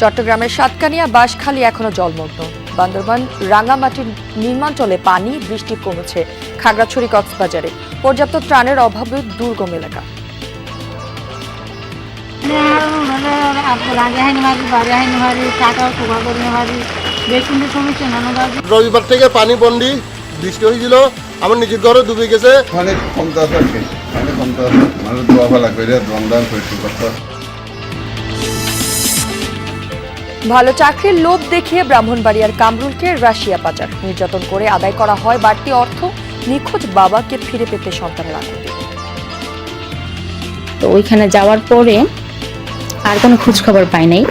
চট্টগ্রামের সাতকানিয়া বাঁশখালী এখনো জলমগ্ন। বান্দরবান রাঙ্গামাটির নির্মাঞ্চলে পানি, বৃষ্টি কমেছে খাগড়াছড়ি কক্সবাজারে। পর্যাপ্ত ত্রাণের অভাবে দুর্গম এলাকা। রবিবার থেকে পানি বন্দি, বৃষ্টি হয়েছিল, আমার নিজের ঘরে ডুবে গেছে। অনেক কমতে আছে আর কি, অনেক কমতে আছে। মানুষ দোয়া ফেলা করে রমদান পরিষ্কার করতে। ভালো চাকরির লোভ দেখিয়ে ব্রাহ্মণবাড়িয়ার কামরুলকে রাশিয়া পাচার। নির্যাতন করে আদায় করা হয় বাড়তি অর্থ। নিখোঁজ বাবাকে ফিরে পেতে সন্তানের আকুতি। তো ওইখানে যাওয়ার পরে আর কোনো খোঁজ খবর পাই নাই।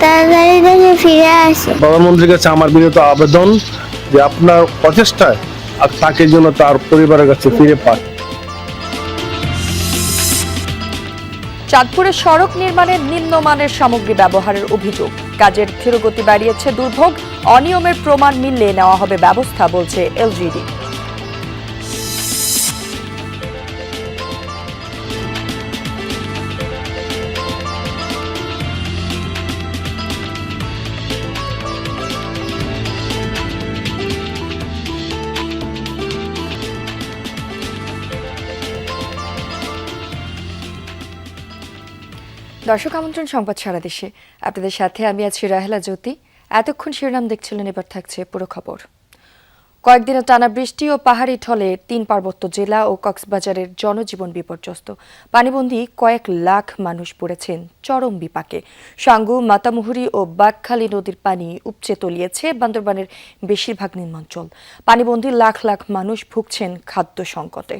তাড়াতাড়ি দেখে ফিরে আসে। প্রধানমন্ত্রীর কাছে আমার বিনীত আবেদন যে আপনার প্রচেষ্টায় আর তাকে যেন তার পরিবারের কাছে ফিরে পায়। চাঁদপুরে সড়ক নির্মাণের নিম্নমানের সামগ্রী ব্যবহারের অভিযোগ। কাজের ধীরগতি বাড়িয়েছে দুর্ভোগ। অনিয়মের প্রমাণ মিললে নেওয়া হবে ব্যবস্থা, বলছে এলজিডি। দর্শক আমন্ত্রণ, সংবাদ সারা দেশে। আপনাদের সাথে আমি আছি রাহেলা জ্যোতি। এতক্ষণ শিরোনাম দেখছিলেন, এবার থাকছে পুরো খবর। কয়েকদিনের টানা বৃষ্টি ও পাহাড়ি ঢলে 3 পার্বত্য জেলা ও কক্সবাজারের জনজীবন বিপর্যস্ত। পানিবন্দী কয়েক লাখ মানুষ পড়েছেন চরম বিপাকে। সাঙ্গু, মাতামুহুরী ও বাঘখালী নদীর পানি উপচে তলিয়েছে বান্দরবানের বেশিরভাগ নিম্নাঞ্চল। পানিবন্দী লাখ লাখ মানুষ ভুগছেন খাদ্য সংকটে।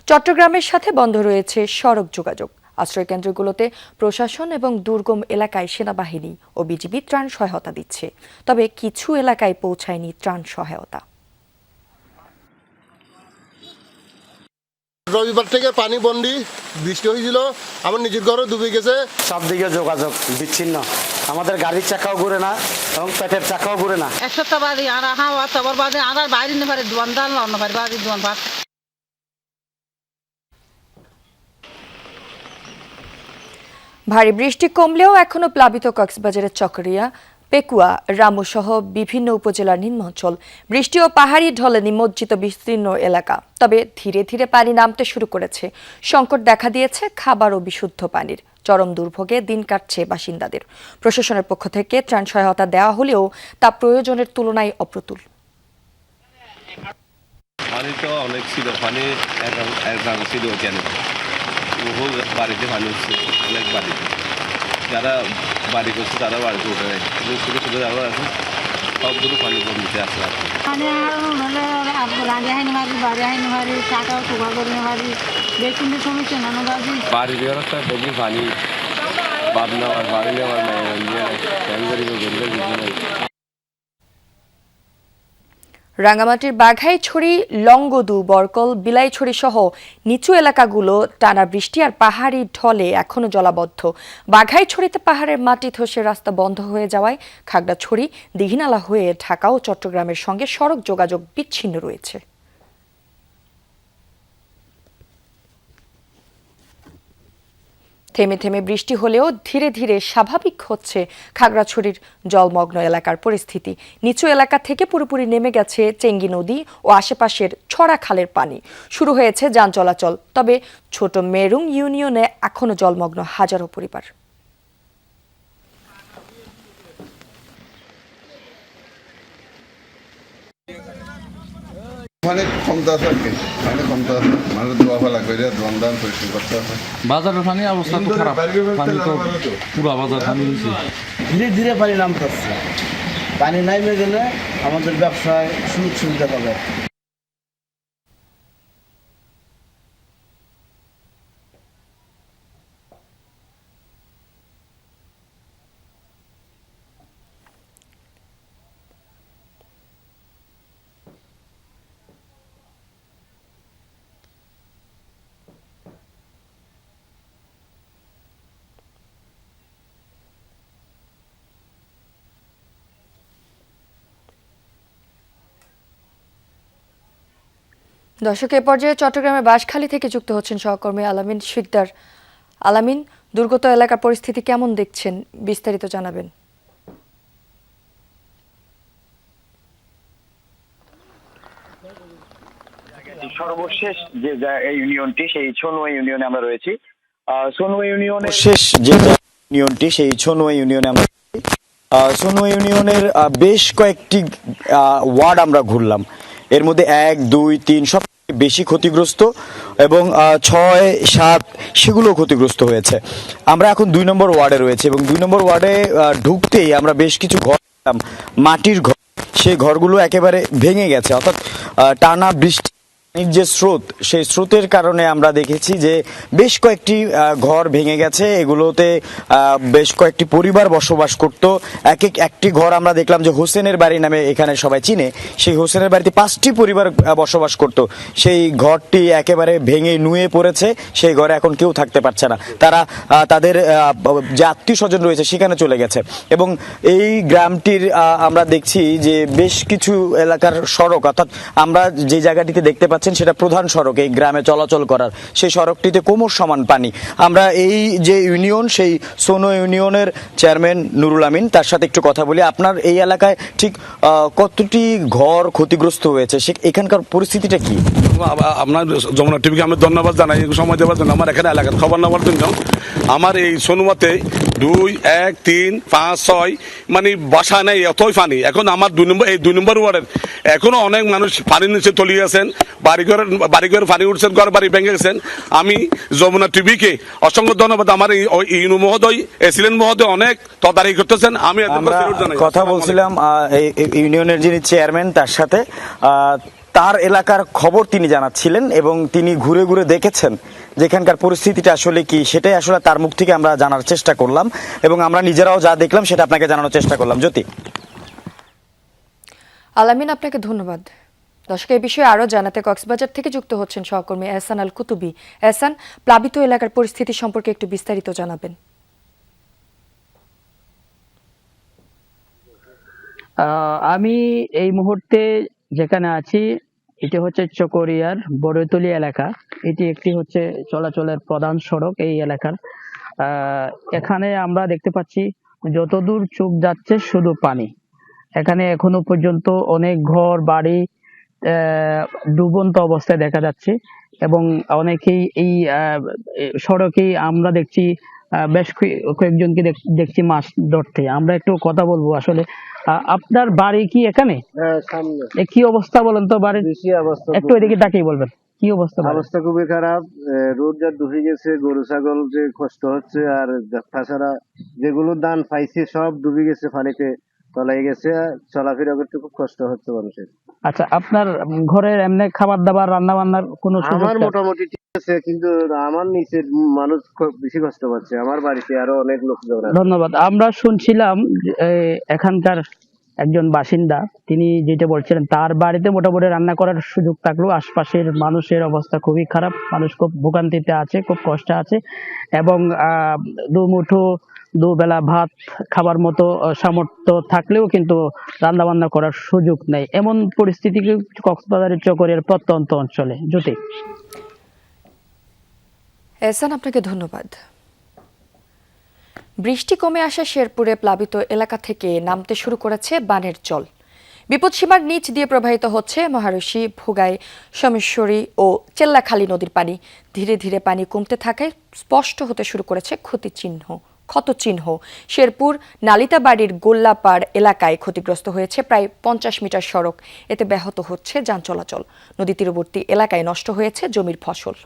চট্টগ্রামের সাথে বন্ধ রয়েছে সড়ক যোগাযোগ। আশ্রয়কেন্দ্রগুলোতে প্রশাসন এবং দুর্গম এলাকায় সেনাবাহিনী ও বিজিবি ত্রাণ সহায়তা দিচ্ছে, তবে কিছু এলাকায় পৌঁছায়নি ত্রাণ সহায়তা। রবিবার থেকে পানি বন্দি, বৃষ্টি হয়েছিল, আমার নিজের ঘরে ডুবে গেছে। সব দিকে যোগাযোগ বিচ্ছিন্ন। আমাদের গাড়ির চাকাও ঘুরে না এবং পেটের চাকাও ঘুরে না। এক সপ্তাহ বাদে আর হাওয়া সবার বাদে আর বাইরে নিতে পারে দোয়ান দাল অন্য পারে বাড়ি দোয়ান ভাত। ভারী বৃষ্টি কমলেও এখনো প্লাবিত কক্সবাজারের চকরিয়া, পেকুয়া, রামু সহ বিভিন্ন উপজেলার নিম্নাঞ্চল। বৃষ্টি ও পাহাড়ি ঢলে নিমজ্জিত বিস্তীর্ণ এলাকা। তবে ধীরে ধীরে পানি নামতে শুরু করেছে। সংকট দেখা দিয়েছে খাবার ও বিশুদ্ধ পানির। চরম দুর্ভোগে দিন কাটছে বাসিন্দাদের। প্রশাসনের পক্ষ থেকে ত্রাণ সহায়তা দেওয়া হলেও তা প্রয়োজনের তুলনায় অপ্রতুল। পানি তো অনেক ছিল, পানি ছিল কেন বহু বাড়িতে পানি উঠছে, অনেক বাড়িতে যারা বাড়ি করছে তারা বাড়িতে উঠে নেয়, কিন্তু ছোটো ছোটো যারা আছে সবগুলো পানি কমিতে আসলে মানে রাগে হাইনি মারি বাড়ি হাইনি মারি টাকাও টুকা করে মারি বেশি সমস্যা নানো বাজি বাড়ি দেওয়ার একটা দেখি পানি বাদ নেওয়ার বাড়ি নেওয়ার নাই। রাঙ্গামাটির বাঘাইছড়ি, লংগদু, বরকল, বিলাইছড়ি সহ নিচু এলাকাগুলো টানা বৃষ্টি আর পাহাড়ি ঢলে এখনো জলাবদ্ধ। বাঘাইছড়িতে পাহাড়ের মাটি ধসে রাস্তা বন্ধ হয়ে যাওয়ায় খাগড়াছড়ি, দীঘিনালা হয়ে ঢাকা ও চট্টগ্রামের সঙ্গে সড়ক যোগাযোগ বিচ্ছিন্ন রয়েছে। থেমে থেমে বৃষ্টি হলেও ধীরে ধীরে স্বাভাবিক হচ্ছে খাগড়াছড়ির জলমগ্ন এলাকার পরিস্থিতি। নিচু এলাকা থেকে পুরোপুরি নেমে গেছে চেঙ্গি নদী ও আশেপাশের ছড়া খালের পানি। শুরু হয়েছে যান চলাচল। তবে ছোট মেরুং ইউনিয়নে এখনো জলমগ্ন হাজারো পরিবার। অনেক কমতে আছে আর কি, অনেক কমতে আছে। মানুষ দোয়া ফেলা করে রমদান পরিষ্কার করতে আছে। বাজারের পানি অবস্থা তো খারাপ, পানি তো পুরা বাজার পানি হয়েছে। ধীরে ধীরে পানি নামতেছে। পানি নামে গেলে আমাদের ব্যবসায় সুযোগ সুবিধা পাবে। দর্শক, এ পর্যায়ে চট্টগ্রামের বাঁশখালী থেকে যুক্ত হচ্ছেন সহকর্মী আলামিন শিকদার। আলামিন, দুর্গত এলাকার পরিস্থিতি কেমন দেখছেন, বিস্তারিত জানাবেন। সর্বশেষ যে ইউনিয়নটি সেই ছনুয়া ইউনিয়নে আমরা রয়েছি। ছনুয়া ইউনিয়নের শেষ যে ইউনিয়নটি সেই ছনুয়া ইউনিয়নে আমরা ছনুয়া ইউনিয়নের বেশ কয়েকটি ওয়ার্ড আমরা ঘুরলাম। এর মধ্যে 1, 2, 3 সব বেশি ক্ষতিগ্রস্ত এবং 6, 7 সেগুলো ক্ষতিগ্রস্ত হয়েছে। আমরা এখন 2 নম্বর ওয়ার্ডে রয়েছে এবং 2 নম্বর ওয়ার্ডে ঢুকতেই আমরা বেশ কিছু ঘর দেখলাম, মাটির ঘর। সেই ঘরগুলো একেবারে ভেঙে গেছে, অর্থাৎ টানা বৃষ্টি যে স্রোত, সেই স্রোতের কারণে আমরা দেখেছি যে বেশ কয়েকটি ঘর ভেঙে গেছে। এগুলোতে বেশ কয়েকটি পরিবার বসবাস করত। একটি ঘর আমরা দেখলাম যে হোসেনের বাড়ি নামে এখানে সবাই চিনে, সেই হোসেনের বাড়িতে 5টি পরিবার বসবাস করত। সেই ঘরটি একেবারে ভেঙে নুয়ে পড়েছে, সেই ঘরে এখন কেউ থাকতে পারছে না। তারা তাদের যে আত্মীয় স্বজন রয়েছে সেখানে চলে গেছে। এবং এই গ্রামটির আমরা দেখছি যে বেশ কিছু এলাকার সড়ক, অর্থাৎ আমরা যে জায়গাটিতে দেখতে পাচ্ছি সেটা প্রধান সড়ক, এই গ্রামে চলাচল করার, সেই সড়কটিতে কোমর সমান পানি। আমরা এই যে ইউনিয়ন, সেই সোনো ইউনিয়নের চেয়ারম্যান নুরুল আমিন, তার সাথে একটু কথা বলি। আপনার এই এলাকায় ঠিক কতটি ঘর ক্ষতিগ্রস্ত হয়েছে, এখানকার পরিস্থিতিটা কি? আপনার যমুনা টিভিকে আমি ধন্যবাদ জানাই সময় দেওয়ার জন্য, আমার এখানে এলাকার খবর নেওয়ার জন্য। আমার এই সোনুমাতে 2, 1, 3, 5, 6 মানে বাসা নেই, এতই পানি। এখন আমার 2 নম্বর ওয়ার্ডের এখনো অনেক মানুষ পানির নিচে তলিয়ে আছেন, বাড়িঘর পানি উঠছেন, ঘর বাড়ি ভেঙে গেছেন। আমি যমুনা টিভিকে অসংখ্য ধন্যবাদ। আমার এই ইউনু মহোদয়, এসিলেন মহোদয় অনেক তদারকি করতেছেন। আমি কথা বলছিলাম ইউনিয়নের যিনি চেয়ারম্যান তার সাথে, তার এলাকার খবর তিনি জানাচ্ছিলেন এবং তিনি ঘুরে ঘুরে দেখেছেন যেখানকার পরিস্থিতিটা আসলে কি, সেটাই আসলে তার মুখ থেকে আমরা জানার চেষ্টা করলাম এবং আমরা নিজেরাও যা দেখলাম সেটা আপনাকে জানানোর চেষ্টা করলাম। জ্যোতি। আলামিন, আপনাকে ধন্যবাদ। দর্শক, এই বিষয়ে আরো জানাতে কক্সবাজার থেকে যুক্ত হচ্ছেন সহকর্মী এহসান আল কুতুবি। এহসান, প্লাবিত এলাকার পরিস্থিতি সম্পর্কে একটু বিস্তারিত জানাবেন। আমি এই মুহূর্তে যেখানে আছি এটি হচ্ছে চকরিয়ার বড়তলি এলাকা। এটি একটি হচ্ছে চলাচলের প্রধান সড়ক এই এলাকার। এখানে আমরা দেখতে পাচ্ছি যতদূর চোখ যাচ্ছে শুধু পানি। এখানে এখনো পর্যন্ত অনেক ঘর বাড়ি ডুবন্ত অবস্থায় দেখা যাচ্ছে এবং অনেকেই এই সড়কেই আমরা দেখছি বেশ কয়েকজনকে দেখছি মাছ ধরতে। আমরা একটু কথা বলবো। আসলে আপনার বাড়ি কি এখানে? সামনে। কি অবস্থা বলেন তো বাড়ির? একটু এদিকে তাকিয়ে বলবেন কি অবস্থা? অবস্থা খুবই খারাপ। রোদ যা ডুবে গেছে, গরু ছাগল যে কষ্ট হচ্ছে, আর তাছাড়া যেগুলো ধান পাইছে সব ডুবে গেছে, পানিতে তলায় গেছে, চলাফেরা করতে খুব কষ্ট হচ্ছে মানুষের। আচ্ছা, আপনার ঘরের এমনি খাবার দাবার রান্না বান্নার কোনো সুযোগ? আমার মোটামুটি ঠিক আছে, কিন্তু আমার নিচের মানুষ খুব বেশি কষ্ট পাচ্ছে। আমার বাড়িতে আরো অনেক লোকজন আছে। ধন্যবাদ। আমরা শুনছিলাম এখানকার একজন বাসিন্দা, তিনি যেটা বলছিলেন তার বাড়িতে মোটামুটি রান্না করার সুযোগ থাকলেও আশপাশের মানুষের অবস্থা খুবই খারাপ। মানুষ খুব ভোগান্তিতে আছে, খুব কষ্টে আছে এবং দুমুঠো দুবেলা ভাত খাবার মতো সামর্থ্য থাকলেও কিন্তু রান্না বান্না করার সুযোগ নেই। এমন পরিস্থিতি কক্সবাজারের চকরিয়ার প্রত্যন্ত অঞ্চলে। জ্যোতি। এহসান, আপনাকে ধন্যবাদ। বৃষ্টি কমে আসা শেরপুরে প্লাবিত এলাকা থেকে নামতে শুরু করেছে বানের জল। বিপদসীমার নিচ দিয়ে প্রবাহিত হচ্ছে মহারশী, ভোগাই, সোমেশ্বরী ও চেল্লাখালী নদীর পানি। ধীরে ধীরে পানি কমতে থাকায় স্পষ্ট হতে শুরু করেছে ক্ষতচিহ্ন। শেরপুর নালিতাবাড়ির গোল্লাপাড় এলাকায় ক্ষতিগ্রস্ত হয়েছে প্রায় 50 মিটার সড়ক। এতে ব্যাহত হচ্ছে যান চলাচল। নদী তীরবর্তী এলাকায় নষ্ট হয়েছে জমির ফসল।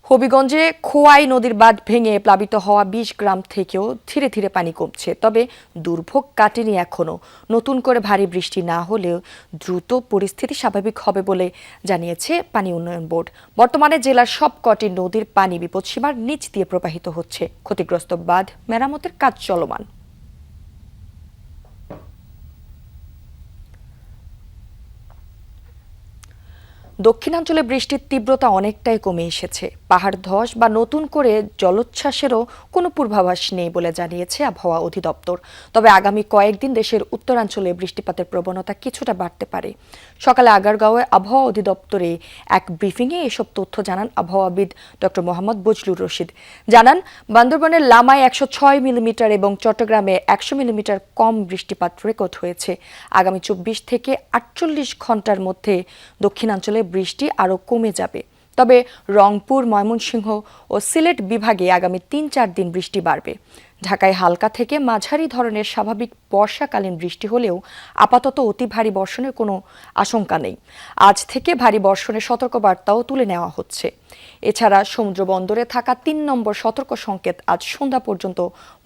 হবিগঞ্জে খোয়াই নদীর বাঁধ ভেঙে প্লাবিত হওয়া 20 গ্রাম থেকেও ধীরে ধীরে পানি কমছে। তবে দুর্ভোগ কাটেনি এখনো। নতুন করে ভারী বৃষ্টি না হলেও দ্রুত পরিস্থিতি স্বাভাবিক হবে বলে জানিয়েছে পানি উন্নয়ন বোর্ড। বর্তমানে জেলার সবকটি নদীর পানি বিপদসীমার নিচ দিয়ে প্রবাহিত হচ্ছে। ক্ষতিগ্রস্ত বাঁধ মেরামতের কাজ চলমান। দক্ষিণাঞ্চলে বৃষ্টির তীব্রতা অনেকটাই কমে এসেছে। পাহাড় ধস বা নতুন করে জলোচ্ছ্বাসেরও কোনো পূর্বাভাস নেই বলে জানিয়েছে আবহাওয়া অধিদপ্তর। তবে আগামী কয়েকদিন দেশের উত্তরাঞ্চলে বৃষ্টিপাতের প্রবণতা কিছুটা বাড়তে পারে। সকালে আগারগাঁওয়ে আবহাওয়া অধিদপ্তরে এক ব্রিফিংয়ে এসব তথ্য জানান আবহাওয়াবিদ ডক্টর মোহাম্মদ বজলুর রশিদ। জানান, বান্দরবানের লামায় 106 মিলিমিটার এবং চট্টগ্রামে 100 মিলিমিটার কম বৃষ্টিপাত রেকর্ড হয়েছে। আগামী 24 থেকে 48 ঘন্টার মধ্যে দক্ষিণাঞ্চলে বৃষ্টি আরও কমে যাবে। তবে রংপুর, ময়মনসিংহ ও সিলেট বিভাগে আগামী 3-4 দিন বৃষ্টি বাড়বে। ঢাকায় হালকা থেকে মাঝারি ধরনের স্বাভাবিক বর্ষাকালীন বৃষ্টি হলেও আপাতত অতি ভারী বর্ষণের কোনো আশঙ্কা নেই। আজ থেকে ভারী বর্ষণের সতর্কবার্তাও তুলে নেওয়া হচ্ছে। এছাড়া সমুদ্র বন্দরে থাকা 3 নম্বর সতর্ক সংকেত আজ সন্ধ্যা পর্যন্ত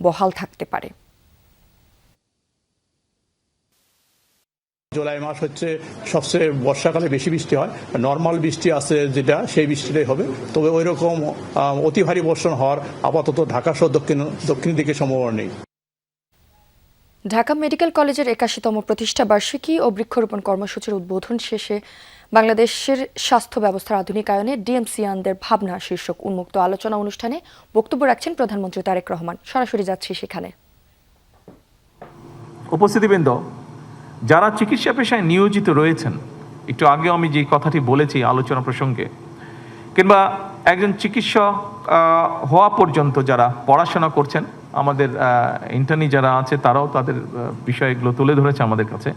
বহাল থাকতে পারে। জুলাই মাস হচ্ছে সবচেয়ে বর্ষাকালে বেশি বৃষ্টি হয়। নর্মাল বৃষ্টি আছে যেটা, সেই বৃষ্টিটাই হবে। তবে ওই রকম অতি ভারী বর্ষণ হওয়ার আপাতত ঢাকা সহ দক্ষিণ দিকে সম্ভাবনা নেই। ঢাকা মেডিকেল কলেজের 81তম প্রতিষ্ঠা বার্ষিকী ও বৃক্ষরোপণ কর্মসূচির উদ্বোধন শেষে বাংলাদেশের স্বাস্থ্য ব্যবস্থার আধুনিকায়নে ডিএমসিয়ানদের ভাবনা শীর্ষক উন্মুক্ত আলোচনা অনুষ্ঠানে বক্তব্য রাখছেন প্রধানমন্ত্রী তারেক রহমান। সরাসরি যাচ্ছি সেখানে। উপস্থিতিবৃন্দ, যারা চিকিৎসা পেশায় নিয়োজিত রয়েছেন, একটু আগে আমি যে কথাটি বলেছি আলোচনা প্রসঙ্গে, কিংবা একজন চিকিৎসক হওয়া পর্যন্ত যারা পড়াশোনা করছেন, আমাদের ইন্টার্নি যারা আছে তারাও তাদের বিষয়গুলো তুলে ধরেছে আমাদের কাছে।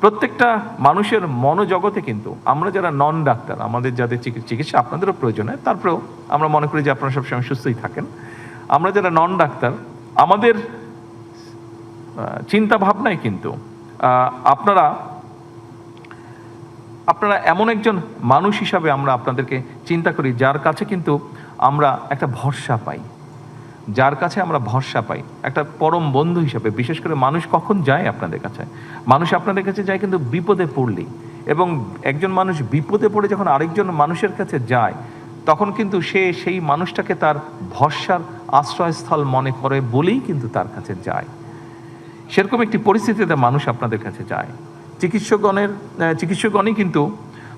প্রত্যেকটা মানুষের মনোজগতে কিন্তু আমরা যারা নন ডাক্তার, আমাদের যাদের চিকিৎসা আপনাদেরও প্রয়োজন হয়, তারপরেও আমরা মনে করি যে আপনারা সবসময় সুস্থই থাকেন। আমরা যারা নন ডাক্তার, আমাদের চিন্তা ভাবনায় কিন্তু আপনারা এমন একজন মানুষ হিসাবে আমরা আপনাদেরকে চিন্তা করি যার কাছে কিন্তু আমরা একটা ভরসা পাই, একটা পরম বন্ধু হিসাবে। বিশেষ করে মানুষ কখন যায় আপনাদের কাছে? মানুষ আপনাদের কাছে যায় কিন্তু বিপদে পড়লেই। এবং একজন মানুষ বিপদে পড়ে যখন আরেকজন মানুষের কাছে যায়, তখন কিন্তু সে সেই মানুষটাকে তার ভরসার আশ্রয়স্থল মনে করে বলেই কিন্তু তার কাছে যায়। সেরকম একটি পরিস্থিতিতে মানুষ আপনাদের কাছে যায়। চিকিৎসকগণই কিন্তু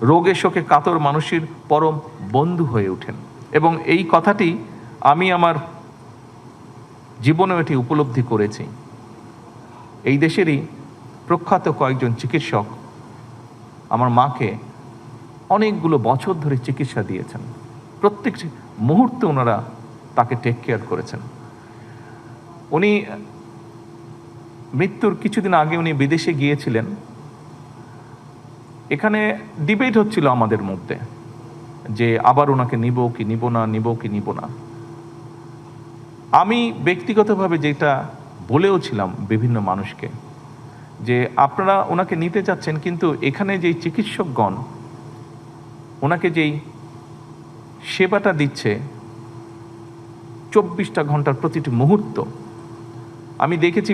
রোগে শোকে কাতর মানুষের পরম বন্ধু হয়ে ওঠেন। এবং এই কথাটি আমি আমার জীবনেও এটি উপলব্ধি করেছি। এই দেশেরই প্রখ্যাত কয়েকজন চিকিৎসক আমার মাকে অনেকগুলো বছর ধরে চিকিৎসা দিয়েছেন। প্রত্যেকটি মুহূর্তে ওনারা তাকে টেক কেয়ার করেছেন। উনি মৃত্যুর কিছুদিন আগে উনি বিদেশে গিয়েছিলেন। এখানে ডিবেট হচ্ছিল আমাদের মধ্যে যে আবার ওনাকে নিব কি নিব না। আমি ব্যক্তিগতভাবে যেটা বলেও ছিলাম বিভিন্ন মানুষকে, যে আপনারা ওনাকে নিতে চাচ্ছেন, কিন্তু এখানে যেই চিকিৎসকগণ ওনাকে যেই সেবাটা দিচ্ছে 24টা ঘন্টার প্রতিটি মুহূর্ত, আমি দেখেছি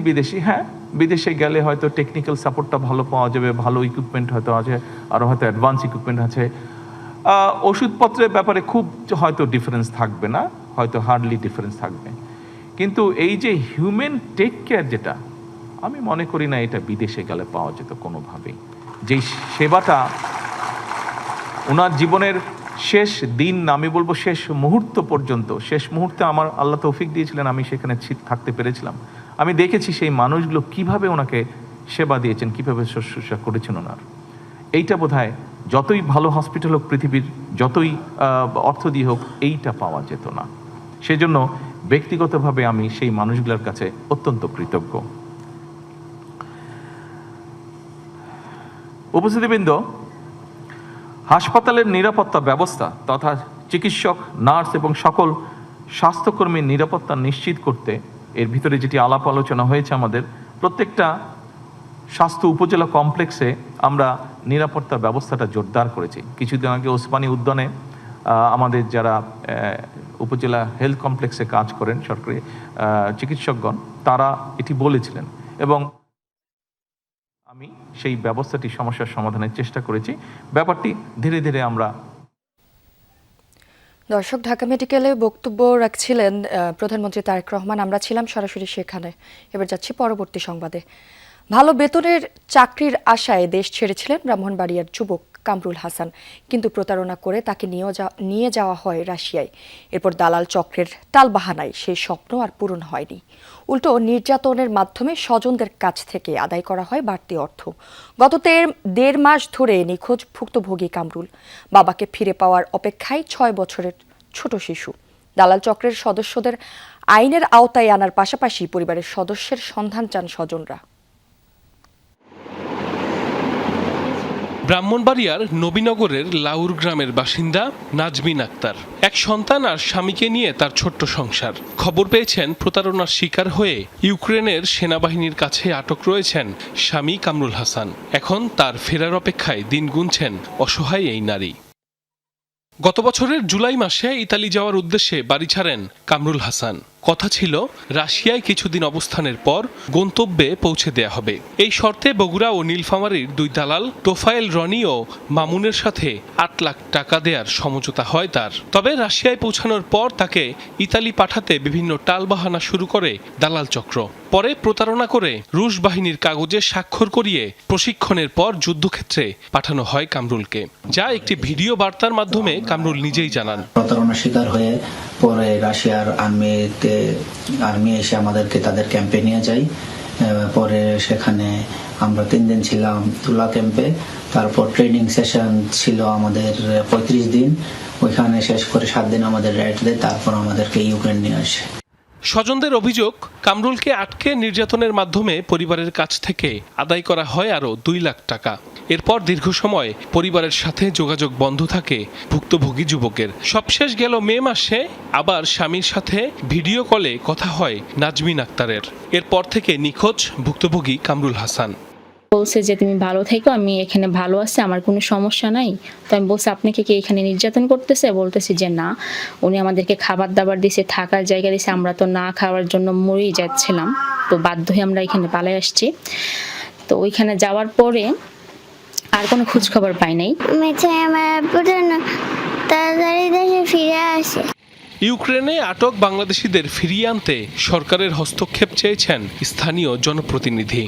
বিদেশে গেলে হয়তো টেকনিক্যাল সাপোর্টটা ভালো পাওয়া যাবে, ভালো ইকুইপমেন্ট হয়তো আছে, আরও হয়তো অ্যাডভান্স ইকুইপমেন্ট আছে। ওষুধপত্রের ব্যাপারে খুব হয়তো ডিফারেন্স থাকবে না, হয়তো হার্ডলি ডিফারেন্স থাকবে, কিন্তু এই যে হিউম্যান টেক কেয়ার যেটা, আমি মনে করি না এটা বিদেশে গেলে পাওয়া যেত কোনোভাবেই। যেই সেবাটা ওনার জীবনের শেষ দিন, আমি বলবো শেষ মুহূর্ত পর্যন্ত, শেষ মুহূর্তে আমার আল্লাহ তৌফিক দিয়েছিলেন, আমি সেখানে থাকতে পেরেছিলাম। আমি দেখেছি সেই মানুষগুলো কিভাবে ওনাকে সেবা দিয়েছেন, কিভাবে শুশ্রূষা করেছেন ওনার। এইটা বোধহয় যতই ভালো হসপিটাল হোক পৃথিবীর, যতই অর্থ দিয়ে হোক, এইটা পাওয়া যেত না। সেজন্য ব্যক্তিগতভাবে আমি সেই মানুষগুলোর কাছে অত্যন্ত কৃতজ্ঞ। উপস্থিতিবৃন্দ, হাসপাতালের নিরাপত্তা ব্যবস্থা তথা চিকিৎসক, নার্স এবং সকল স্বাস্থ্যকর্মীর নিরাপত্তা নিশ্চিত করতে এর ভিতরে যেটি আলাপ আলোচনা হয়েছে, আমাদের প্রত্যেকটা স্বাস্থ্য উপজেলা কমপ্লেক্সে আমরা নিরাপত্তা ব্যবস্থাটা জোরদার করেছি। কিছুদিন আগে ওসমানী উদ্যানে আমাদের যারা উপজেলা হেলথ কমপ্লেক্সে কাজ করেন সরকারি চিকিৎসকগণ, তারা এটি বলেছিলেন এবং আমি সেই ব্যবস্থাটি সমস্যার সমাধানের চেষ্টা করেছি। ব্যাপারটি ধীরে ধীরে আমরা। দর্শক, ঢাকা মেডিকেলে বক্তব্য রাখছিলেন প্রধানমন্ত্রী তারেক রহমান। আমরা ছিলাম সরাসরি সেখানে। এবার যাচ্ছি পরবর্তী সংবাদে। ভালো বেতনের চাকরির আশায় দেশ ছেড়েছিলেন ব্রাহ্মণবাড়িয়ার যুবক কামরুল হাসান, কিন্তু প্রতারণা করে তাকে নিয়ে যাওয়া হয় রাশিয়ায়। এরপর দালাল চক্রের টালবাহানায় সেই স্বপ্ন আর পূরণ হয়নি। উল্টো নির্যাতনের মাধ্যমে স্বজনদের কাছ থেকে আদায় করা হয় বাড়তি অর্থ। গত ১.৫ মাস ধরে নিখোঁজ ভুক্তভোগী কামরুল। বাবাকে ফিরে পাওয়ার অপেক্ষায় ৬ বছরের ছোট শিশু। দালাল চক্রের সদস্যদের আইনের আওতায় আনার পাশাপাশি পরিবারের সদস্যের সন্ধান চান স্বজনরা। ব্রাহ্মণবাড়িয়ার নবীনগরের লাউর গ্রামের বাসিন্দা নাজমিন আক্তার এক সন্তান আর স্বামীকে নিয়ে তার ছোট্ট সংসার। খবর পেয়েছেন প্রতারণার শিকার হয়ে ইউক্রেনের সেনাবাহিনীর কাছে আটক রয়েছেন স্বামী কামরুল হাসান। এখন তার ফেরার অপেক্ষায় দিন গুনছেন অসহায় এই নারী। গত বছরের জুলাই মাসে ইতালি যাওয়ার উদ্দেশ্যে বাড়ি ছাড়েন কামরুল হাসান। কথা ছিল রাশিয়ায় কিছুদিন অবস্থানের পর গন্তব্যে পৌঁছে দেয়া হবে। এই শর্তে বগুড়া ও নীলফামারীর 2 দালাল তোফায়েল রনি ও মামুনের সাথে 8 লাখ টাকা দেওয়ার সমঝোতা হয় তার। তবে রাশিয়ায় পৌঁছানোর পর তাকে ইতালি পাঠাতে বিভিন্ন টালবাহানা শুরু করে দালাল চক্র। পরে প্রতারণা করে রুশ বাহিনীর কাগজে স্বাক্ষর করিয়ে প্রশিক্ষণের পর যুদ্ধক্ষেত্রে পাঠানো হয় কামরুলকে, যা একটি ভিডিও বার্তার মাধ্যমে কামরুল নিজেই জানান। প্রতারণার শিকার হয়ে পরে রাশিয়ার আর্মি এসে আমাদেরকে তাদের ক্যাম্পে নিয়ে যায়। পরে সেখানে আমরা 3 দিন ছিলাম তুলা ক্যাম্পে। তারপর ট্রেনিং সেশন ছিল আমাদের 35 দিন। ওইখানে শেষ করে 7 দিন আমাদের রাইড দেয়। তারপর আমাদেরকে ইউক্রেন নিয়ে আসে। স্বজনদের অভিযোগ, কামরুলকে আটকে নির্যাতনের মাধ্যমে পরিবারের কাছ থেকে আদায় করা হয় আরও 2 লাখ টাকা। এরপর দীর্ঘ সময় পরিবারের সাথে যোগাযোগ বন্ধ থাকে ভুক্তভোগী যুবকের। সবশেষ গেল মে মাসে আবার স্বামীর সাথে ভিডিও কলে কথা হয় নাজমিন আক্তারের। এরপর থেকে নিখোঁজ ভুক্তভোগী কামরুল হাসান। বলছে যে তুমি ভালো থেকো, আমি এখানে ভালো আছি, আমার কোনো সমস্যা নাই। তো আমি বলছি আপনাকে কি এখানে নির্যাতন করতেছে? বলতেছি যে না, উনি আমাদেরকে খাবার দাবার দিছে, থাকার জায়গা দিছে, আমরা তো না খাওয়ার জন্য মরেই যাচ্ছিলাম। তো বাধ্য হয়ে আমরা এখানে পালাই আসছি। তো ওইখানে যাওয়ার পরে আর কোনো খোঁজ খবর পাই নাই। তাড়াতাড়ি দেশে ফিরে আসে। ইউক্রেনে আটক বাংলাদেশিদের ফিরিয়ে আনতে সরকারের হস্তক্ষেপ চেয়েছেন স্থানীয় জনপ্রতিনিধি।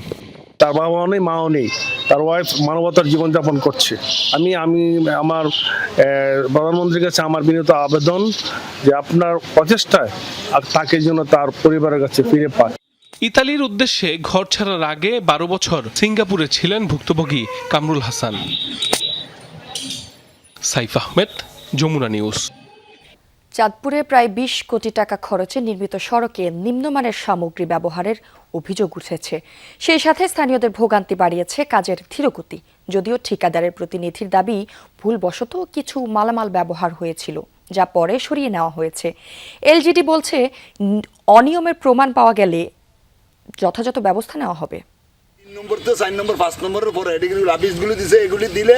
তার বাবাও নেই, মাও নেই, তার ওয়াইফ মানবতার জীবনযাপন করছে। আমি আমার প্রধানমন্ত্রীর কাছে আমার বিনীত আবেদন যে আপনার প্রচেষ্টায় আর তাকে যেন তার পরিবারের কাছে ফিরে পায়। ইতালির উদ্দেশ্যে ঘর ছাড়ার আগে 12 বছর সিঙ্গাপুরে ছিলেন ভুক্তভোগী কামরুল হাসান। সাইফ আহমেদ, যমুনা নিউজ। চাঁদপুরে প্রায় 20 কোটি টাকা খরচে নির্মিত সড়কে নিম্নমানের সামগ্রী ব্যবহারের অভিযোগ উঠেছে। সেই সাথে স্থানীয়দের ভোগান্তি বাড়িয়েছে কাজের ধীরগতি। যদিও ঠিকাদারের প্রতিনিধির দাবি ভুলবশত কিছু মালামাল ব্যবহার হয়েছিল, যা পরে সরিয়ে নেওয়া হয়েছে। এলজিডি বলছে অনিয়মের প্রমাণ পাওয়া গেলে যথাযথ ব্যবস্থা নেওয়া হবে। 3 নম্বর তো 4 নম্বর 5 নম্বরের পরে এগুলি রাবিশগুলো দিছে, এগুলি দিলে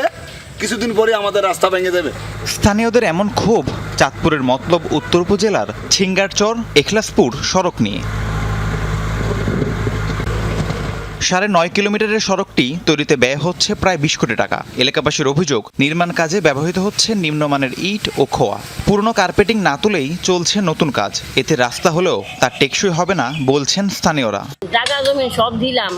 কিছুদিন পরে আমাদের রাস্তা ভেঙে দেবে। স্থানীয়দের এমন ক্ষোভ চাঁদপুরের মতলব উত্তর উপজেলার ছিঙ্গারচর এখলাসপুর সড়ক নিয়ে। 9.5 কিলোমিটারের সড়কটি তৈরিতে ব্যয় হচ্ছে প্রায় 20 কোটি টাকা। এলাকাবাসীর অভিযোগ, নির্মাণ কাজে ব্যবহৃত হচ্ছে নিম্নমানের ইট ও খোয়া। পুরনো কার্পেটিং না তুলেই চলছে নতুন কাজ। এতে রাস্তা হলেও তার টেকসই হবে না বলছেন স্থানীয়রা। জায়গা জমি সব দিলাম,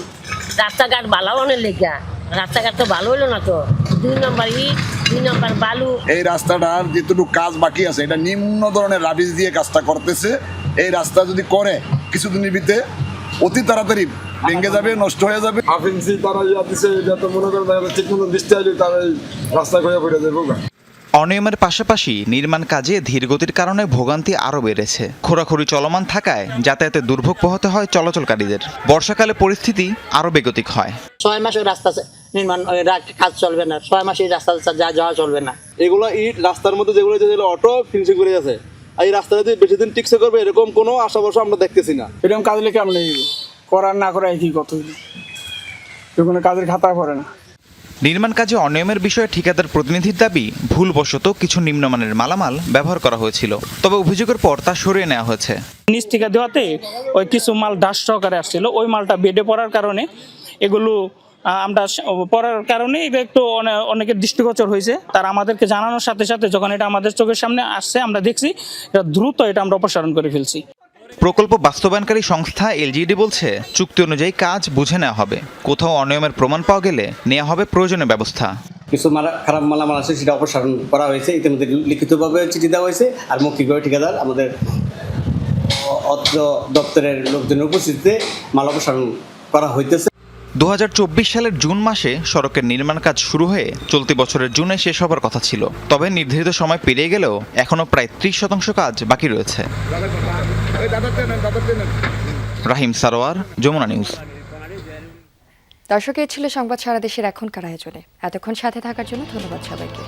রাস্তাঘাট বালাবানের লেগা, রাস্তাঘাট তো ভালো হলো না। তো 2 নম্বর ইট, 2 নম্বর বালু। এই রাস্তাটার যেটুকু কাজ বাকি আছে এটা নিম্ন ধরনের রাবিশ দিয়ে কাজটা করতেছে। এই রাস্তা যদি করে কিছুদিনের ভিতরে অতি তাড়াতাড়ি ভেঙে যাবে, নষ্ট হয়ে যাবে। অনিয়মের পাশাপাশি নির্মাণ কাজে ধীরগতির কারণে ভোগান্তি আরও বেড়েছে। খোঁড়াখুড়ি চলমান থাকায় যাতায়াতে দুর্ভোগ পোহাতে হয় চলাচলকারীদের। বর্ষাকালে পরিস্থিতি আরও বেগতিক হয়। 6 মাস ওই রাস্তা নির্মাণ কাজ চলবে না, 6 মাস এই রাস্তা যাওয়া চলবে না। এগুলো ইট রাস্তার মধ্যে যেগুলো অটো ফিনিশিং করে আছে, এই রাস্তা যদি বেশি দিন টিকসে করবে এরকম কোনো আশা ভরসা আমরা দেখতেছি না। এরকম কাজ লিখে আমরা করার না করা একই কত কোনো কাজের খাতা করে না। নির্মাণ কাজে অনিয়মের বিষয়ে ঠিকাদার প্রতিনিধির দাবি ভুলবশত কিছু নিম্নমানের মালামাল ব্যবহার করা হয়েছিল। তবে অভিযোগের পর তা সরিয়ে নেওয়া হয়েছে। নিচ থেকে দেওয়াতে ওই কিছু মাল ডাস্ট সহকারে আসছিল, ওই মালটা বেডে পড়ার কারণে এগুলো আমরা পড়ার কারণে এটা একটু অনেকের দৃষ্টিগোচর হয়েছে। তারা আমাদেরকে জানানোর সাথে সাথে যখন এটা আমাদের চোখের সামনে আসছে আমরা দেখছি এটা দ্রুত এটা আমরা অপসারণ করে ফেলছি। প্রকল্প বাস্তবায়নকারী সংস্থা এলজিডি বলছে চুক্তি অনুযায়ী কাজ বুঝে নেওয়া হবে। কোথাও অনিয়মের প্রমাণ পাওয়া গেলে নেওয়া হবে প্রয়োজনীয় ব্যবস্থা। কিছু খারাপ মালামাল আছে সেটা অপসারণ করা হয়েছে। ইতিমধ্যে লিখিতভাবে চিঠি দেওয়া হয়েছে আর মৌখিকভাবে ঠিকাদার আমাদের অত্র দপ্তরের লোকজনের উপস্থিতিতে মাল অপসারণ করা হইতেছে। 2024 সালের জুন মাসে সড়কের নির্মাণ কাজ শুরু হয়ে চলতি বছরের জুনে শেষ হবার কথা ছিল। তবে নির্ধারিত সময় পেরিয়ে গেলেও এখনও প্রায় 30% কাজ বাকি রয়েছে। রাহিম সারোয়ার, যমুনা নিউজ। দর্শক, এই ছিল সংবাদ সারা দেশের এখনকার আয়োজনে। এতক্ষণ সাথে থাকার জন্য ধন্যবাদ সবাইকে।